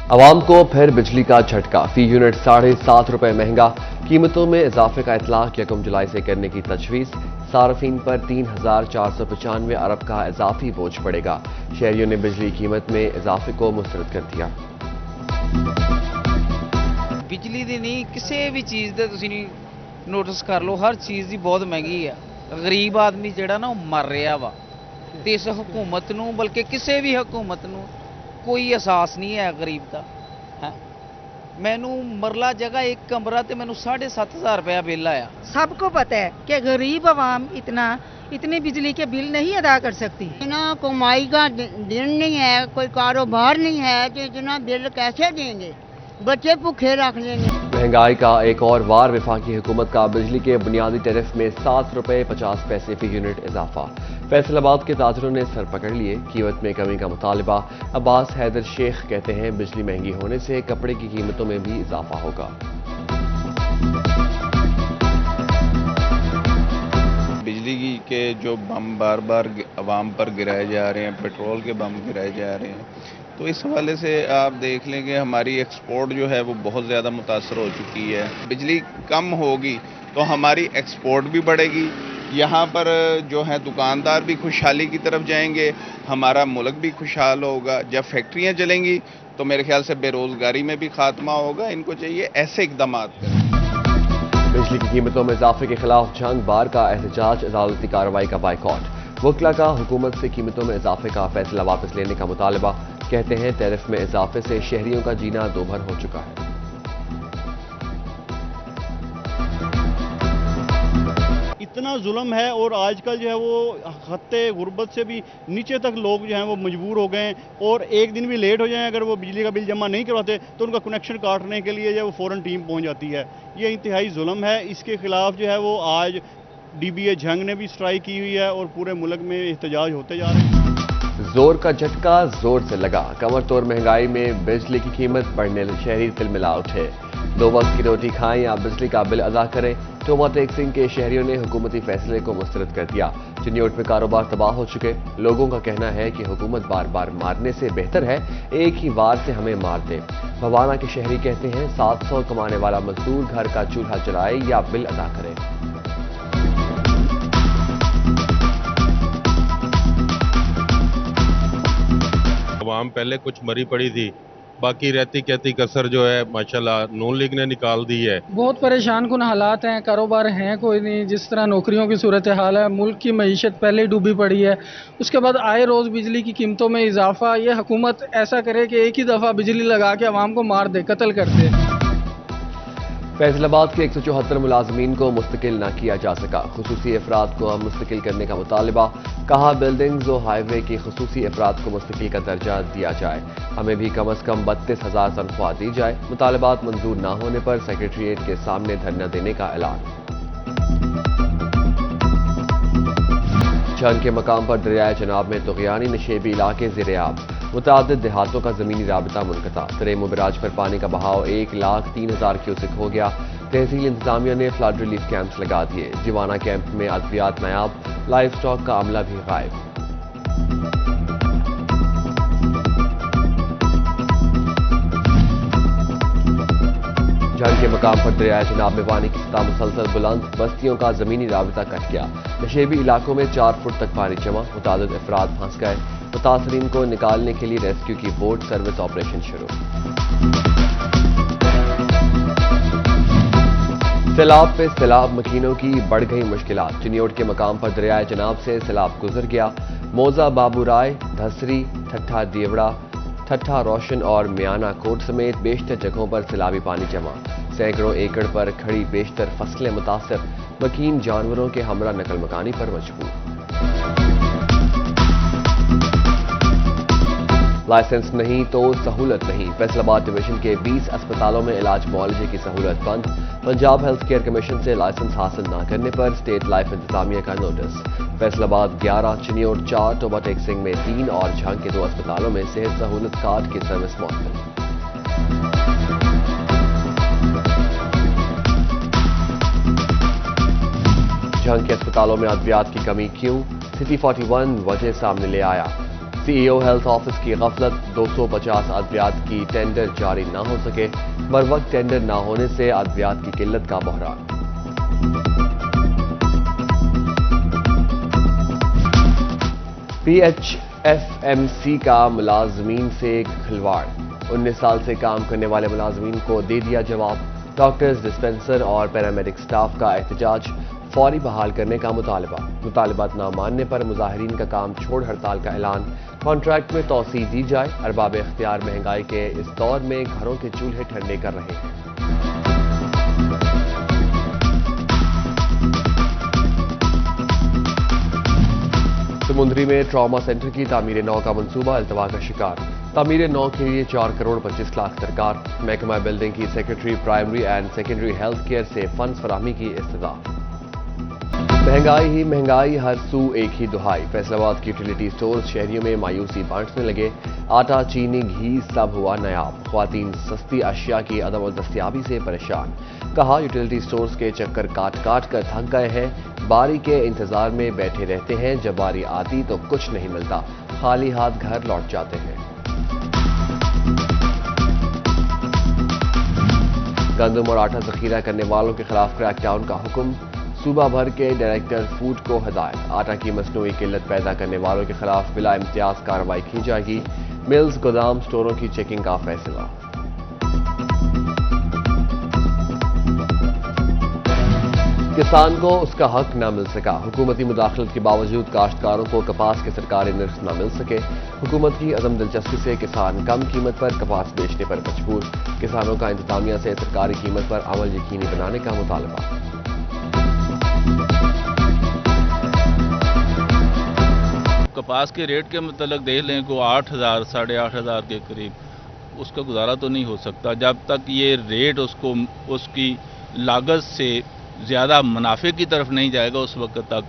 عوام کو پھر بجلی کا جھٹکا، فی یونٹ ₹7.5 महंगा، قیمتوں میں اضافے کا اطلاق 1 جولائی سے کرنے کی تجویز، صارفین پر 3,495 ارب کا اضافی بوجھ پڑے گا، شہریوں نے بجلی قیمت میں اضافے کو مسترد کر دیا۔ ਬਿਜਲੀ ਦੀ ਨਹੀਂ ਕਿਸੇ ਵੀ ਚੀਜ਼ ਦੇ ਤੁਸੀਂ ਨੋਟਿਸ ਕਰ ਲਓ, ਹਰ ਚੀਜ਼ ਦੀ ਬਹੁਤ ਮਹਿੰਗੀ ਆ। ਗਰੀਬ ਆਦਮੀ ਜਿਹੜਾ ਨਾ ਉਹ ਮਰ ਰਿਹਾ ਵਾ ਤੇ ਇਸ ਹਕੂਮਤ ਨੂੰ, ਬਲਕਿ ਕਿਸੇ ਵੀ ਹਕੂਮਤ ਨੂੰ ਕੋਈ ਅਹਿਸਾਸ ਨਹੀਂ ਹੈ ਗਰੀਬ ਦਾ। ਹੈ ਮੈਨੂੰ ਮਰਲਾ ਜਗ੍ਹਾ ਇੱਕ ਕਮਰਾ ਤੇ ਮੈਨੂੰ 7,500 रुपया बिल आया। सबको पता है कि गरीब आवाम इतनी बिजली के बिल नहीं अदा कर सकती। इतना कमाई का दिन नहीं है, कोई कारोबार नहीं है तो इतना बिल कैसे देंगे, बच्चे भूखे रख लेंगे। महंगाई का एक और वार, वफाकी हुकूमत का बिजली के बुनियादी टैरिफ में ₹7.50 फी यूनिट इजाफा। फैसलाबाद के ताजरों ने सर पकड़ लिए, कीमत में कमी का मुतालबा। अब्बास हैदर शेख कहते हैं बिजली महंगी होने से कपड़े की कीमतों में भी इजाफा होगा। बिजली के जो बम बार बार आवाम पर गिराए जा रहे हैं, पेट्रोल के बम गिराए जा रहे हैं, तो इस हवाले से आप देख लें कि हमारी एक्सपोर्ट जो है वो बहुत ज़्यादा मुतासर हो चुकी है। बिजली कम होगी तो हमारी एक्सपोर्ट भी बढ़ेगी, यहाँ पर जो है दुकानदार भी खुशहाली की तरफ जाएंगे, हमारा मुल्क भी खुशहाल होगा। जब फैक्ट्रियाँ चलेंगी तो मेरे ख्याल से बेरोज़गारी में भी खात्मा होगा। इनको चाहिए ऐसे इक़दाम करें। बिजली की कीमतों में इजाफे के खिलाफ जंग, बार का एहतजाज, अदालती कार्रवाई का बाइकॉट। वकला का हुकूमत से कीमतों में इजाफे का फैसला वापस लेने का मुतालबा। कहते हैं टैरिफ में इजाफे से शहरियों का जीना दोभर हो चुका है। इतना जुल्म है और आजकल जो है वो खत्ते गुर्बत से भी नीचे तक लोग जो हैं वो मजबूर हो गए हैं, और एक दिन भी लेट हो जाए अगर वो बिजली का बिल जमा नहीं करवाते तो उनका कनेक्शन काटने के लिए जो है वो फ़ौरन टीम पहुंच जाती है। ये इंतहाई जुल्म है। इसके खिलाफ जो है वो आज DBA झंग ने भी स्ट्राइक की हुई है और पूरे मुल्क में एहतजाज होते जा रहे हैं। जोर का झटका जोर से लगा, कमर तोड़ महंगाई में बिजली की कीमत बढ़ने शहरी तिलमिला उठे। 2 वक्त की रोटी खाएं या बिजली का बिल अदा करें, टोमा टेक सिंह के शहरियों ने हुकूमती फैसले को मुस्तरद कर दिया। चिन्योट में कारोबार तबाह हो चुके लोगों का कहना है कि हुकूमत बार बार मारने से बेहतर है एक ही वार से हमें मार दे। भवाना के शहरी कहते हैं 700 कमाने वाला मजदूर घर का चूल्हा जलाए या बिल अदा करे। आवाम पहले कुछ मरी पड़ी थी, बाकी रहती कहती कसर जो है माशाल्लाह नून लीग ने निकाल दी है। बहुत परेशान कुन हालात हैं, कारोबार हैं कोई नहीं, जिस तरह नौकरियों की सूरत हाल है, मुल्क की मईशत पहले ही डूबी पड़ी है, उसके बाद आए रोज़ बिजली की कीमतों में इजाफा। ये हुकूमत ऐसा करे कि एक ही दफ़ा बिजली लगा के आवाम को मार दे, कत्ल कर दे। फैसलाबाद के 174 मुलाजमीन को मुस्तकिल न किया जा सका, खुसूसी अफराद को हम मुस्तकिल करने का मुतालबा। कहा बिल्डिंग्स और हाईवे की खुसूसी अफराद को मुस्तकिल का दर्जा दिया जाए, हमें भी कम अज कम 32,000 तनख्वाह दी जाए। मुतालबात मंजूर न होने पर सेक्रेटरीट के सामने धरना देने का ऐलान। झंग के मकाम पर दरियाए जनाब में तुग़यानी नशेबी इलाके ज़ेर-ए-आब, मुतअद्दिद देहातों का ज़मीनी राबता मुनक़ता। तरेम बराज पर पानी का बहाव 1,03,000 क्यूसेक हो गया। तहसील इंतजामिया ने फ्लड रिलीफ कैंप्स लगा दिए। जिवाना कैंप में अद्वियात नायाब, लाइफ स्टॉक का अमला भी गायब। झंग के मकाम पर दरियाए जनाब में पानी की सतह मुसलसल बुलंद, बस्तियों का ज़मीनी राबता कट गया। नशेबी इलाकों में 4 फुट तक पानी जमा, मुतअद्दिद अफराद फंस गए। मुतासरीन को निकालने के लिए रेस्क्यू की बोट सर्विस ऑपरेशन शुरू। सैलाब पे सैलाब, मकीनों की बढ़ गई मुश्किलात। चिन्योट के मकाम पर दरियाए जनाब से सैलाब गुजर गया। मौजा, बाबू राय, धसरी, ठट्ठा देवड़ा, ठट्ठा रोशन और मियाना कोट समेत बेशतर जगहों पर सैलाबी पानी जमा। सैकड़ों एकड़ पर खड़ी बेशतर फसलें मुतासर, मकीन जानवरों के हमरा नकल मकानी पर मजबूर। लाइसेंस नहीं तो सहूलत नहीं, फैसलाबाद डिवीजन के 20 अस्पतालों में इलाज मुआलजे की सहूलत बंद। पंजाब हेल्थ केयर कमीशन से लाइसेंस हासिल न करने पर स्टेट लाइफ इंतजामिया का नोटिस। फैसलाबाद 11, चिन्योट 4, टोमा टेक सिंह में 3 और झंग के 2 अस्पतालों में सेहत सहूलत कार्ड की सर्विस मौजूद। झंग के अस्पतालों में अद्वियात की कमी क्यों? सिटी 41 वजह सामने ले आया। CEO हेल्थ ऑफिस की गफलत, 250 अद्वियात की टेंडर जारी न हो सके, बरवक्त टेंडर न होने से अद्वियात की किल्लत का बहरान। PHFMC का मुलाजमीन से खिलवाड़, 19 साल से काम करने वाले मुलाजमीन को दे दिया जवाब। डॉक्टर्स, डिस्पेंसर और पैरामेडिक स्टाफ का एहतजाज, फौरी बहाल करने का मुतालबात न मानने पर मुजाहिरीन का काम छोड़ हड़ताल का ऐलान। कॉन्ट्रैक्ट में तोसी दी जाए, अरबाब इख्तियार महंगाई के इस दौर में घरों के चूल्हे ठंडे कर रहे हैं। समुंदरी में ट्रॉमा सेंटर की तामीर नौ का मंसूबा अल्तवा का शिकार, तामीर नौ के लिए 4 करोड़ 25 लाख दरकार। महकमा बिल्डिंग की secretary primary and secondary health care से फंड्स फराहमी की इस्तदा। महंगाई ही महंगाई, हर सू एक ही दुहाई, फैसलाबाद की यूटिलिटी स्टोर्स शहरियों में मायूसी बांटने लगे। आटा, चीनी, घी सब हुआ नायाब, ख्वातीन सस्ती अशिया की अदम दस्तयाबी से परेशान। कहा यूटिलिटी स्टोर्स के चक्कर काट काट कर थक गए हैं, बारी के इंतजार में बैठे रहते हैं, जब बारी आती तो कुछ नहीं मिलता, खाली हाथ घर लौट जाते हैं। गंदम और आटा जखीरा करने वालों के खिलाफ क्रैकडाउन का हुक्म, सूबा भर के डायरेक्टर फूड को हिदायत। आटा की मसनूई किल्लत पैदा करने वालों के खिलाफ बिला इम्तियाज कार्रवाई की जाएगी। मिल्स, गोदाम, स्टोरों की चेकिंग का फैसला। किसान को उसका हक न मिल सका, हुकूमती मुदाखलत के बावजूद काश्तकारों को कपास के सरकारी निर्ख न मिल सके। हुकूमत की अज़म दिलचस्पी से किसान कम कीमत पर कपास बेचने पर मजबूर, किसानों का इंतजामिया से सरकारी कीमत पर अमल यकीनी बनाने का मुतालबा। कपास के रेट के मतलब देख लें को 8,000 साढ़े 8,000 के करीब उसका गुजारा तो नहीं हो सकता जब तक ये रेट उसको उसकी लागत से ज़्यादा मुनाफे की तरफ नहीं जाएगा। उस वक्त तक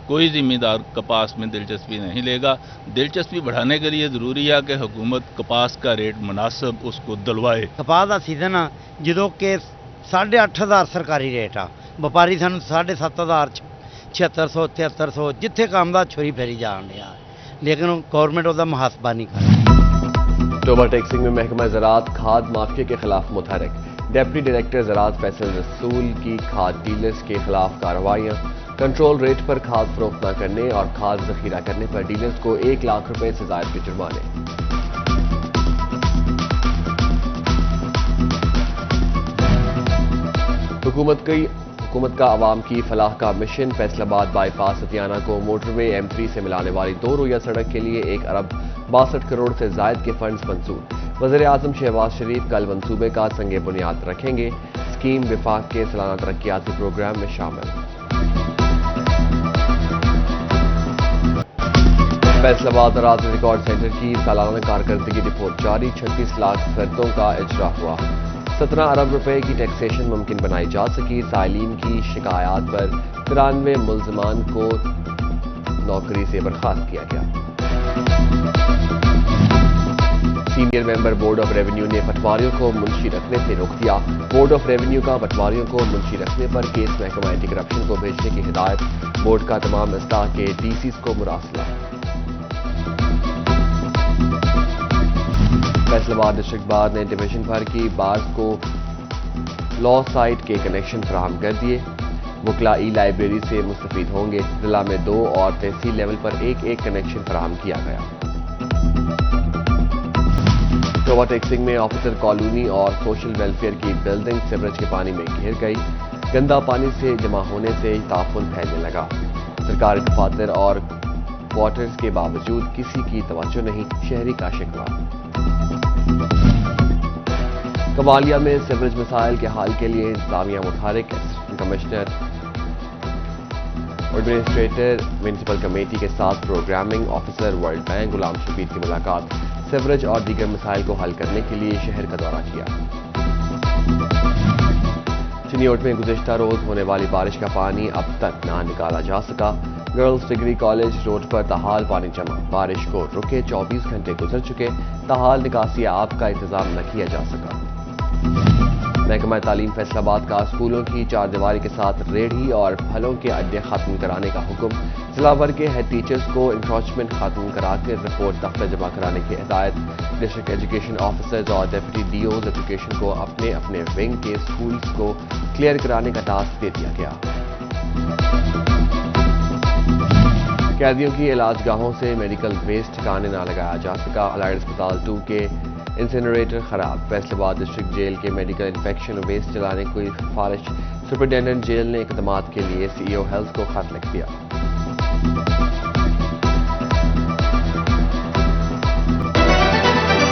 कोई ज़िम्मेदार कपास में दिलचस्पी नहीं लेगा। दिलचस्पी बढ़ाने के लिए ज़रूरी है कि हुकूमत कपास का रेट मुनासिब उसको दिलवाए। कपास का सीजन आ जो कि 8,500 सरकारी रेट आ, व्यापारी सानू 7,500 7600 7300 जिथे काम का छुरी फेरी जान रहा, लेकिन गवर्नमेंट उसका मुहासबा नहीं कर रही। टोबा टैक्सिंग में महकमा ज़राअत खाद माफिया के खिलाफ मुतहरिक, डिप्टी डायरेक्टर ज़राअत फैसल रसूल की खाद डीलर्स के खिलाफ कार्रवाइयाँ। कंट्रोल रेट पर खाद फरोख्त न करने और खाद जखीरा करने पर डीलर्स को 1 लाख रुपए से ज़ायद के जुर्माने। हुकूमत का अवाम की फलाह का मिशन, फैसलाबाद बाईपास सतियाना को मोटरवे M3 से मिलाने वाली 2 रोया सड़क के लिए 1 अरब 62 करोड़ से जायद के फंड्स मंजूर। वज़ीर आज़म शहबाज शरीफ कल मंसूबे का संगे बुनियाद रखेंगे। स्कीम विफाक के सालाना तरक्याती प्रोग्राम में शामिल। फैसलाबाद रात रिकॉर्ड सेंटर की सालाना कारकर्दगी रिपोर्ट जारी, 36 लाख शर्तों का इजरा हुआ। 17 अरब रुपए की टैक्सेशन मुमकिन बनाई जा सकी। साइलिन की शिकायत पर 93 मुल्ज़मान को नौकरी से बर्खास्त किया गया। Senior member board of revenue ने पटवारियों को मुंशी रखने से रोक दिया। बोर्ड ऑफ रेवेन्यू का पटवारियों को मुंशी रखने पर केस महकमा एंटी करप्शन को भेजने की हिदायत। बोर्ड का तमाम इस्लाह के DCs को मुरासला। फैसलाबाद डिस्ट्रिक्ट बार ने डिवीजन भर की बार्स को लॉ साइट के कनेक्शन फराहम कर दिए। वकला लाइब्रेरी से मुस्तफीद होंगे। जिला में 2 और तहसील लेवल पर 1 कनेक्शन फराहम किया गया। टोबा टैक्सिंग में ऑफिसर कॉलोनी और सोशल वेलफेयर की बिल्डिंग सीवरेज के पानी में घिर गई। गंदा पानी से जमा होने से ताफुन फैलने लगा। सरकारी दफातर और क्वार्टर्स के बावजूद किसी की तवज्जो नहीं, शहरी का शिकवा। कमालिया में सीवरेज मसाइल के हल के लिए इंतजामिया मुतहरिक। कमिश्नर एडमिनिस्ट्रेटर म्यूनिसिपल कमेटी के साथ प्रोग्रामिंग ऑफिसर वर्ल्ड बैंक गुलाम शबीर की मुलाकात। सीवरेज और दीगर मसाइल को हल करने के लिए शहर का दौरा किया। चिनियोट में गुज़िश्ता रोज होने वाली बारिश का पानी अब तक ना निकाला जा सका। गर्ल्स डिग्री कॉलेज रोड पर ताहाल पानी जमा। बारिश को रुके 24 घंटे गुजर चुके, ताहाल निकासी आब का इंतजाम न किया जा सका। महकमा तालीम फैसलाबाद का स्कूलों की 4 दीवारी के साथ रेहड़ी और फलों के अड्डे खत्म कराने का हुक्म। ضلع بھر کے ہیڈ ٹیچرز کو انکروچمنٹ ختم کرا کر رپورٹ دفتر جمع کرانے کی ہدایت. ڈسٹرکٹ ایجوکیشن آفیسرز اور ڈپٹی ڈی اوز اپلیکیشن کو اپنے اپنے ونگ کے اسکولز کو کلیئر کرانے کا ٹاسک دے دیا گیا. قیدیوں کی علاج گاہوں سے میڈیکل ویسٹ ٹھکانے نہ لگایا جا سکا. الائڈ اسپتال 2 کے انسینریٹر خراب. فیصل آباد ڈسٹرکٹ جیل کے میڈیکل انفیکشن ویسٹ چلانے کی سفارش. سپرنٹینڈنٹ جیل نے اقدامات کے لیے سی ای او ہیلتھ کو خط لکھ دیا.